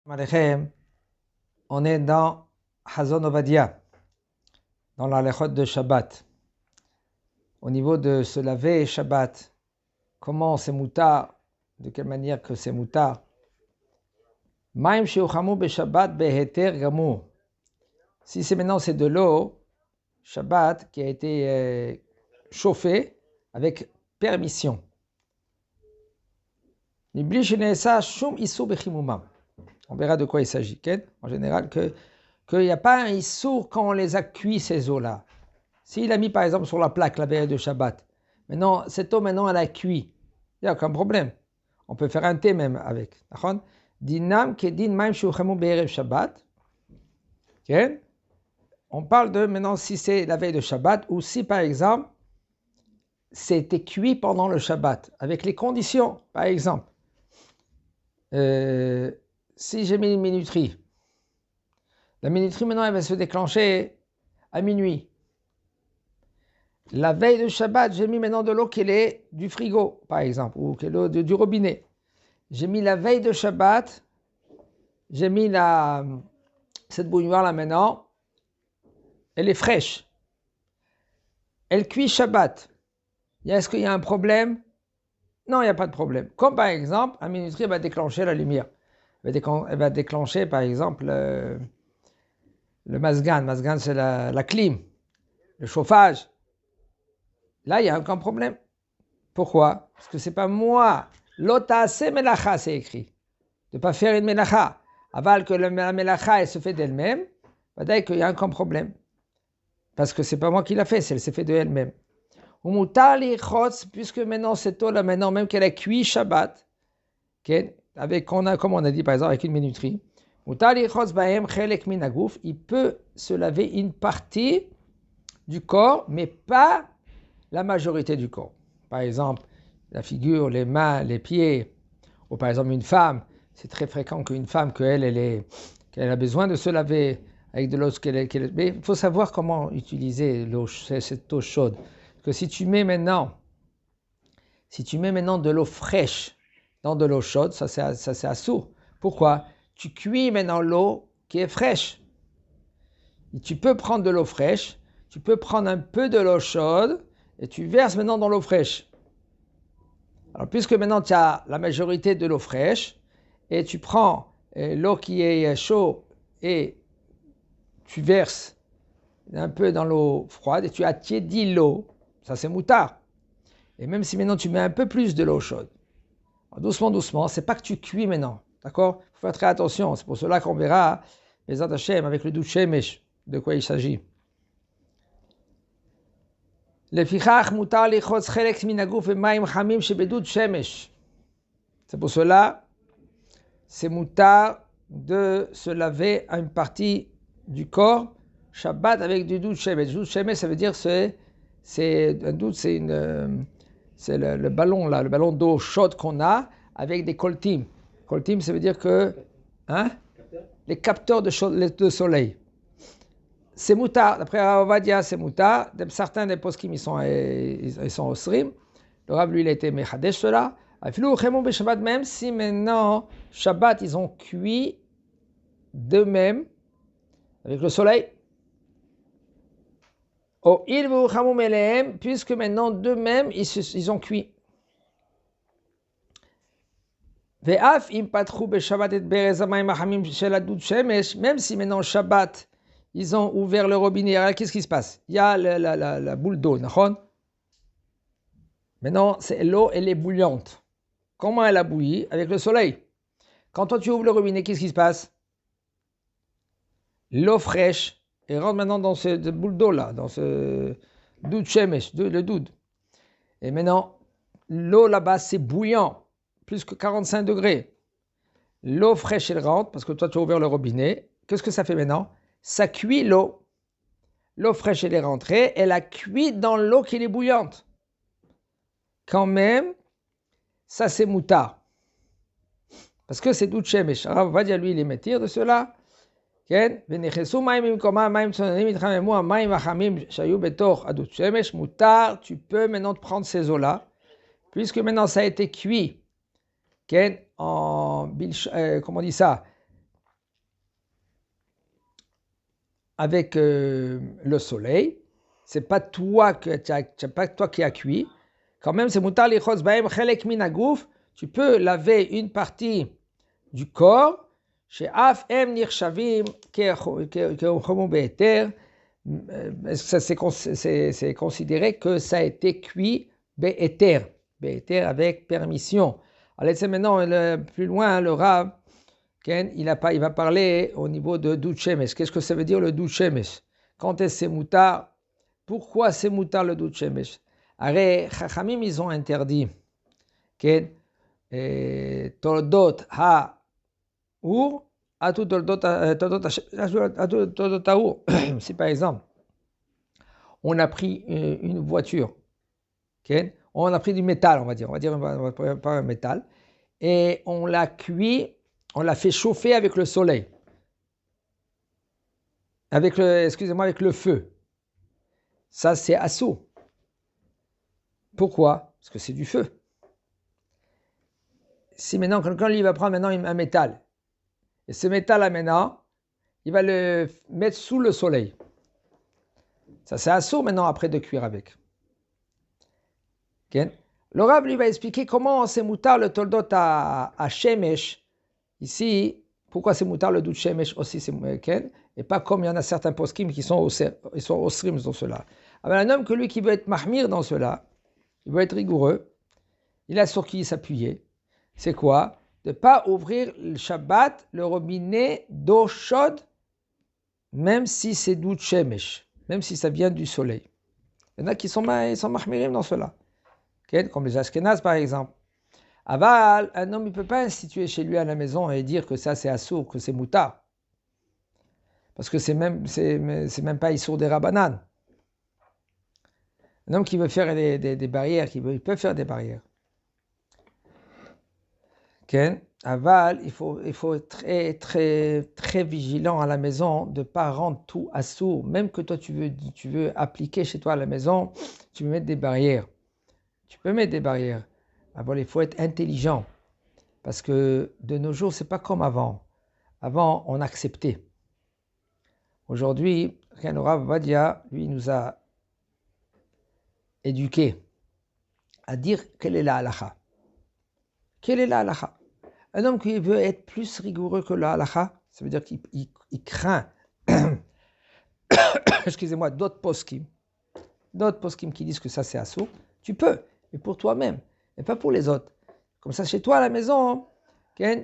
Alechem, on est dans Hazon Ovadia, dans la Lechot de Shabbat. Au niveau de se laver Shabbat, comment c'est moutar, de quelle manière que c'est moutar. Maim sheuchamu be Shabbat beheter gamur. Si c'est maintenant c'est de l'eau, Shabbat, qui a été chauffée avec permission. Nibli shenesa shum isur bechimumam. On verra de quoi il s'agit. En général, qu'il n'y a pas un issour quand on les a cuits, ces eaux-là. S'il a mis par exemple sur la plaque la veille de Shabbat, maintenant, cette eau, maintenant, elle a cuit. Il n'y a aucun problème. On peut faire un thé même avec. Dinam kedin maim shuchemu be'erev Shabbat. On parle de maintenant si c'est la veille de Shabbat ou si par exemple, c'était cuit pendant le Shabbat, avec les conditions, par exemple. Si j'ai mis une minuterie, la minuterie maintenant elle va se déclencher à minuit. La veille de Shabbat, j'ai mis maintenant de l'eau qui est du frigo, par exemple, ou qui est l'eau du robinet. J'ai mis la veille de Shabbat, j'ai mis cette bouilloire là maintenant, elle est fraîche. Elle cuit Shabbat. Est-ce qu'il y a un problème? Non, il n'y a pas de problème. Comme par exemple, la minuterie elle va déclencher la lumière. Elle va déclencher, par exemple, le mazgan. Mazgan, c'est la clim, le chauffage. Là, il n'y a aucun problème. Pourquoi? Parce que ce n'est pas moi. L'otase melacha, c'est écrit. De ne pas faire une melacha. Aval que la melacha, elle se fait d'elle-même, peut-être qu'il n'y a aucun problème. Parce que ce n'est pas moi qui l'a fait, elle s'est fait de elle-même. Puisque maintenant, cette eau-là, maintenant, même qu'elle a cuit Shabbat, comme on a dit par exemple avec une minuterie, il peut se laver une partie du corps, mais pas la majorité du corps. Par exemple, la figure, les mains, les pieds, ou par exemple une femme, c'est très fréquent qu'une femme, qu'elle a besoin de se laver avec de l'eau, mais il faut savoir comment utiliser cette eau chaude. Parce que si tu mets maintenant de l'eau fraîche dans de l'eau chaude, ça c'est assourd. Pourquoi? Tu cuis maintenant l'eau qui est fraîche. Et tu peux prendre de l'eau fraîche, tu peux prendre un peu de l'eau chaude et tu verses maintenant dans l'eau fraîche. Alors puisque maintenant tu as la majorité de l'eau fraîche et tu prends l'eau qui est chaude et tu verses un peu dans l'eau froide et tu attiédis l'eau, ça c'est moutard. Et même si maintenant tu mets un peu plus de l'eau chaude, doucement, doucement, c'est pas que tu cuis maintenant, d'accord? Il faut faire très attention, c'est pour cela qu'on verra les Hashem avec le doute shemesh, de quoi il s'agit. C'est pour cela, c'est moutar de se laver à une partie du corps, Shabbat avec du doute shemesh. Doute shemesh, ça veut dire c'est un doute, c'est le ballon là, le ballon d'eau chaude qu'on a avec des koltim. Koltim, ça veut dire que les capteurs de soleil. C'est moutar. D'après Ovadia, c'est moutar. Certains des poskim, ils sont au srim. Le Rav, lui, il a été mechadesh cela. Même si maintenant, Shabbat, ils ont cuit d'eux-mêmes avec le soleil. Puisque maintenant d'eux-mêmes ils ont cuit. Même si maintenant Shabbat ils ont ouvert le robinet, alors qu'est-ce qui se passe? Il y a la boule d'eau, maintenant l'eau elle est bouillante. Comment elle a bouilli? Avec le soleil. Quand toi tu ouvres le robinet, qu'est-ce qui se passe? L'eau fraîche et rentre maintenant dans cette boule d'eau là, dans ce doud shemesh, le doud. Et maintenant, l'eau là-bas c'est bouillant, plus que 45 degrés. L'eau fraîche elle rentre, parce que toi tu as ouvert le robinet. Qu'est-ce que ça fait maintenant? Ça cuit l'eau. L'eau fraîche elle est rentrée, elle a cuit dans l'eau qui est bouillante. Quand même, ça c'est moutar. Parce que c'est doud shemesh. Alors on va dire lui il est métir de cela. Moutar, tu peux maintenant te prendre ces eaux-là, puisque maintenant ça a été cuit, comment on dit ça, avec le soleil. C'est pas toi qui as cuit. Quand même, c'est mutar lichotz bahem chelek min haguf. Tu peux laver une partie du corps. Chez af em nirshavim kechomu be'eter. C'est considéré que ça a été cuit be'eter. Be'eter avec permission. Alors, c'est maintenant plus loin, le Rav, il va parler au niveau de Dout Shemesh. Qu'est-ce que ça veut dire le Dout Shemesh? Quand est-ce c'est mutar? Pourquoi c'est mutar le Dout Shemesh? Arrête, Chachamim, ils ont interdit Toldot ha-ur à tout Toldot ha-ur. Si par exemple, on a pris une voiture, on a pris du métal, on va dire pas un métal, et on l'a cuit, on l'a fait chauffer avec le soleil, avec le feu. Ça, c'est assour. Pourquoi? Parce que c'est du feu. Si maintenant, quelqu'un lui va prendre maintenant un métal, et ce métal-là maintenant, il va le mettre sous le soleil. Ça, c'est assour maintenant après de cuire avec. Okay? Le Rav lui va expliquer comment c'est mutar le toldot à Shemesh. Ici, pourquoi c'est mutar le dout Shemesh aussi, c'est et pas comme il y en a certains poskim qui sont osrim dans cela. Alors, un homme que lui qui veut être mahmir dans cela, il veut être rigoureux, il a sur qui s'appuyer. C'est quoi? De ne pas ouvrir le Shabbat, le robinet d'eau chaude, même si c'est dout Shemesh, même si ça vient du soleil. Il y en a qui sont mahmirim dans cela. Okay? Comme les Ashkenaz par exemple. Aval, un homme ne peut pas instituer chez lui à la maison et dire que ça c'est assour, que c'est mutar. Parce que c'est même pas issour des Rabbanan. Un homme qui veut faire des barrières, il peut faire des barrières. Okay? Aval, il faut être très, très, très vigilant à la maison de ne pas rendre tout assour. Même que toi tu veux appliquer chez toi à la maison, tu veux mettre des barrières. Tu peux mettre des barrières. Alors, il faut être intelligent. Parce que de nos jours, ce n'est pas comme avant. Avant, on acceptait. Aujourd'hui, le Rav Vadia, lui, nous a éduqués à dire quelle est la halakha. Quelle est la halakha? Un homme qui veut être plus rigoureux que la halakha, ça veut dire qu'il craint, excusez-moi, d'autres poskim qui disent que ça c'est assour, tu peux, mais pour toi-même, et pas pour les autres. Comme ça, chez toi à la maison,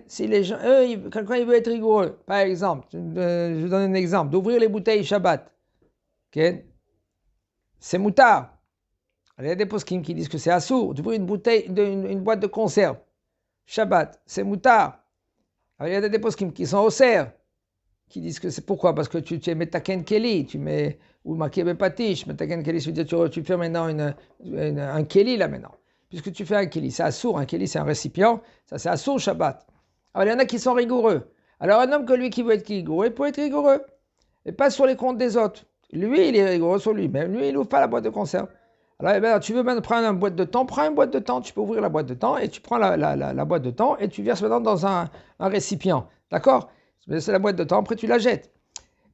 si les gens, quelqu'un il veut être rigoureux, par exemple, je vous donne un exemple, d'ouvrir les bouteilles Shabbat, c'est mutar. Il y a des poskim qui disent que c'est assour, d'ouvrir une boîte de conserve, Shabbat, c'est mutar. Il y a des poskim qui sont au serre, qui disent que c'est pourquoi? Parce que tu mets ta ken keli, ou ma patish, mais ta ken keli, ça veut dire tu fais maintenant un keli là maintenant. Puisque tu fais un keli, c'est assour, un keli c'est un récipient, ça c'est assour Shabbat. Alors il y en a qui sont rigoureux. Alors un homme que lui qui veut être rigoureux, il peut être rigoureux. Et pas sur les comptes des autres. Lui, il est rigoureux sur lui-même. Lui, il n'ouvre pas la boîte de conserve. Alors tu veux maintenant prendre une boîte de thon, prends une boîte de thon, tu peux ouvrir la boîte de thon et tu prends la boîte de thon et tu verses maintenant dans un récipient. D'accord? C'est la boîte de thon, après tu la jettes.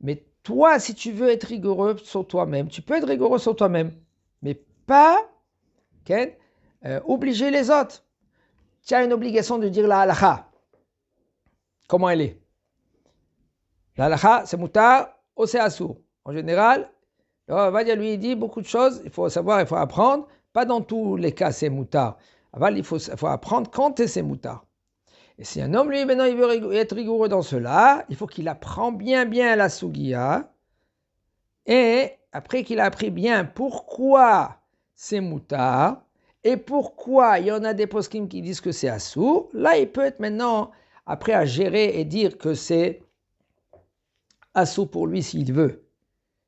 Mais toi, si tu veux être rigoureux sur toi-même, tu peux être rigoureux sur toi-même. Mais pas obliger les autres. Tu as une obligation de dire la halakha. Comment elle est? La halakha, c'est mutar ou c'est assour. En général, Vadia lui dit beaucoup de choses, il faut savoir, il faut apprendre. Pas dans tous les cas c'est mutar. Il faut apprendre quand c'est mutar. Et si un homme, lui, maintenant, il veut être rigoureux dans cela, il faut qu'il apprenne bien la sugiya. Et après qu'il a appris bien pourquoi c'est mutar, et pourquoi il y en a des poskim qui disent que c'est assour, là, il peut être maintenant, après, à gérer et dire que c'est assour pour lui s'il veut.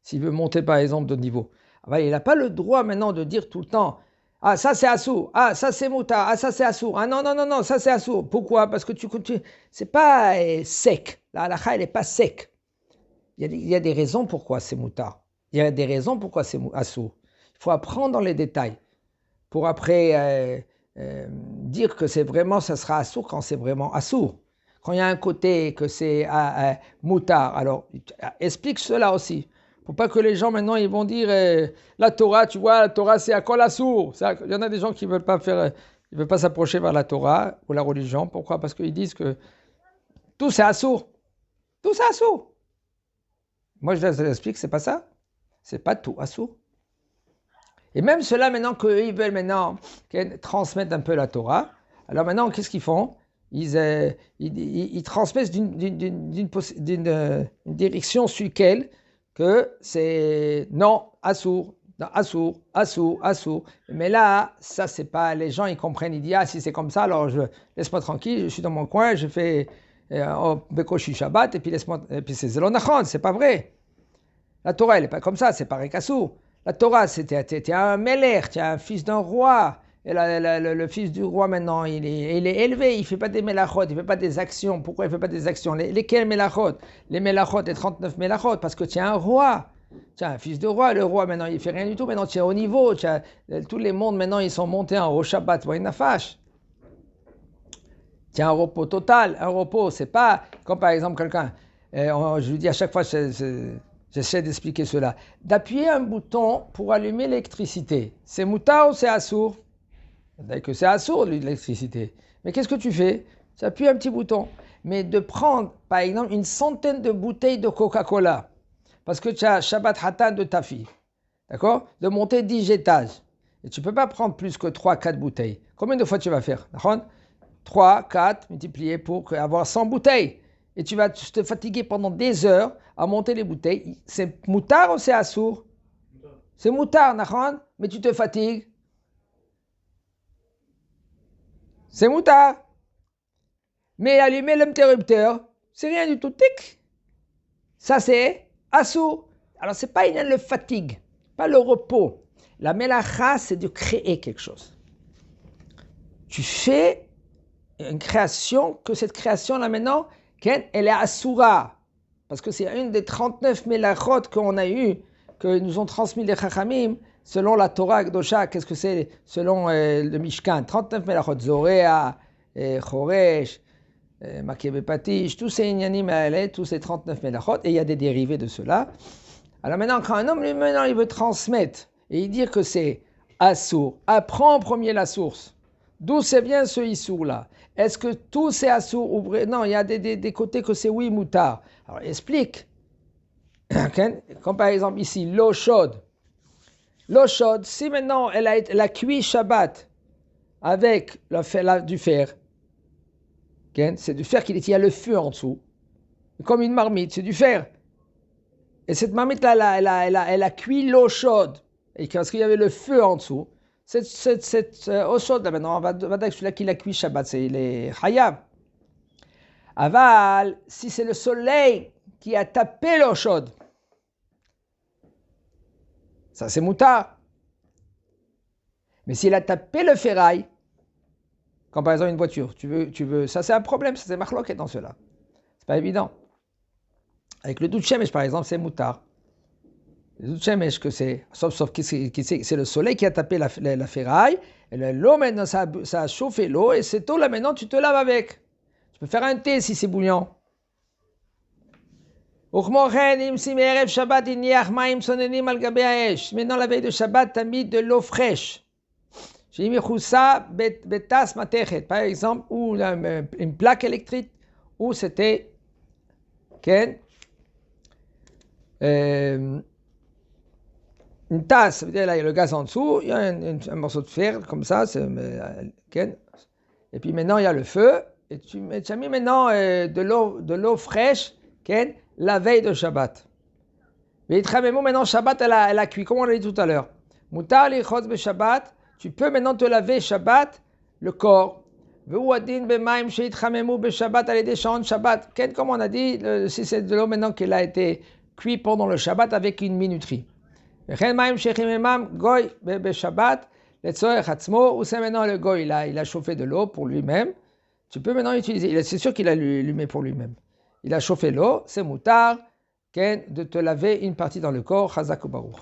S'il veut monter, par exemple, de niveau. Il n'a pas le droit maintenant de dire tout le temps « Ah, ça c'est assour. Ah, ça c'est mutar. Ah, ça c'est assour. Ah, non, ça c'est assour. » Pourquoi? Parce que c'est pas sec. La halakha, elle n'est pas sec. Il y a des raisons pourquoi c'est mutar. Il y a des raisons pourquoi c'est assour. Il faut apprendre dans les détails pour après dire que c'est vraiment, ça sera assour quand c'est vraiment assour. quand il y a un côté que c'est moutard, alors explique cela aussi. Faut pas que les gens maintenant ils vont dire la Torah, tu vois, la Torah c'est à kol assour. Il y en a des gens qui veulent pas faire, ils veulent pas s'approcher vers la Torah ou la religion. Pourquoi? Parce qu'ils disent que tout c'est assour. Tout c'est assour. Moi je leur explique, c'est pas ça. C'est pas tout assour. Et même ceux-là maintenant qu'ils veulent maintenant transmettre un peu la Torah. Alors maintenant qu'est-ce qu'ils font? Ils transmettent d'une direction sur laquelle que c'est non, assour, assour. Mais là, ça c'est pas, les gens ils comprennent, ils disent ah si c'est comme ça, alors laisse-moi tranquille, je suis dans mon coin, je fais Bekoshi Shabbat et puis c'est Zelonachon, c'est pas vrai. La Torah elle est pas comme ça, c'est pareil qu'assour. La Torah t'es un Melech, t'es un fils d'un roi. Et le fils du roi maintenant, il est élevé, il ne fait pas des mélachot, il ne fait pas des actions. Pourquoi il ne fait pas des actions? Lesquelles mélachot? Les mélachot, les 39 mélachot, parce que tu es un roi. Tu es un fils de roi, le roi maintenant il ne fait rien du tout, maintenant tu es au niveau. Tous les mondes maintenant ils sont montés en haut Shabbat, voyez nafash. Tu as un repos total, un repos, c'est pas comme par exemple quelqu'un, je vous dis à chaque fois, j'essaie d'expliquer cela, d'appuyer un bouton pour allumer l'électricité. C'est mouta ou c'est assour? Que c'est assourd l'électricité. Mais qu'est-ce que tu fais? Tu appuies un petit bouton. Mais de prendre, par exemple, une centaine de bouteilles de Coca-Cola, parce que tu as Shabbat Hatan de ta fille, d'accord? De monter 10 étages. Et tu ne peux pas prendre plus que 3-4 bouteilles. Combien de fois tu vas faire? 3, 4, multiplié pour avoir 100 bouteilles. Et tu vas te fatiguer pendant des heures à monter les bouteilles. C'est moutard ou c'est assourd? C'est moutard, mais tu te fatigues. C'est moutard. Mais allumer l'interrupteur, c'est rien du tout. Tic. Ça, c'est assourd. Alors, c'est pas le fatigue, pas le repos. La melacha, c'est de créer quelque chose. Tu fais une création, que cette création-là maintenant, elle est assoura. Parce que c'est une des 39 melachot qu'on a eu, que nous ont transmis les chachamim, selon la Torah Gdosha. Qu'est-ce que c'est selon le Mishkan? 39 melachot, Zoréa, Choresh, Makebe Patish, tous ces inyanim, tous ces 39 melachot, et il y a des dérivés de cela. Alors maintenant, quand un homme lui maintenant il veut transmettre et il dit que c'est assour, apprends en premier la source. D'où c'est bien ce issour-là? Est-ce que tout c'est assour ou non? Il y a des côtés que c'est oui moutard. Alors explique. Comme par exemple ici, l'eau chaude. L'eau chaude, si maintenant elle a cuit Shabbat avec du fer, c'est du fer il y a le feu en dessous, comme une marmite, c'est du fer. Et cette marmite-là, elle a cuit l'eau chaude, et parce qu'il y avait le feu en dessous. Cette eau chaude, là maintenant, on va dire que celui-là qui l'a cuit Shabbat, c'est les Hayab. Aval, si c'est le soleil qui a tapé l'eau chaude, ça c'est moutard. Mais s'il a tapé le ferraille, comme par exemple une voiture, tu veux, ça c'est un problème, ça c'est marloquet dans cela. C'est pas évident. Avec le doute shemesh par exemple, c'est moutard. Le doute shemesh que c'est, sauf que c'est le soleil qui a tapé la ferraille, et l'eau maintenant ça a chauffé l'eau, et cette eau là maintenant tu te laves avec. Tu peux faire un thé si c'est bouillant. Maintenant, la veille de Shabbat, tu as mis de l'eau fraîche. J'ai mis Choussa, Betas, Matechet, par exemple, ou une plaque électrique, où c'était une tasse, ça veut dire là, il y a le gaz en dessous, il y a un morceau de fer, comme ça, et puis maintenant, il y a le feu, et tu as mis maintenant de l'eau fraîche, la veille de Shabbat. Mais maintenant, Shabbat, elle a cuit, comme on l'a dit tout à l'heure. Mutar li chotz be Shabbat, tu peux maintenant te laver Shabbat, le corps. Ve'uadin b'maim sheitchamemu be Shabbat al yedei shaon Shabbat. Comme on a dit, si c'est de l'eau maintenant qu'elle a été cuite pendant le Shabbat avec une minuterie. Ve'chen maim shechimemam goy be Shabbat letzorech atzmo, ou c'est maintenant le goy, il a chauffé de l'eau pour lui-même. Tu peux maintenant utiliser, c'est sûr qu'il a allumé pour lui-même. Il a chauffé l'eau, c'est moutard, de te laver une partie dans le corps, Chazak ou Baruch.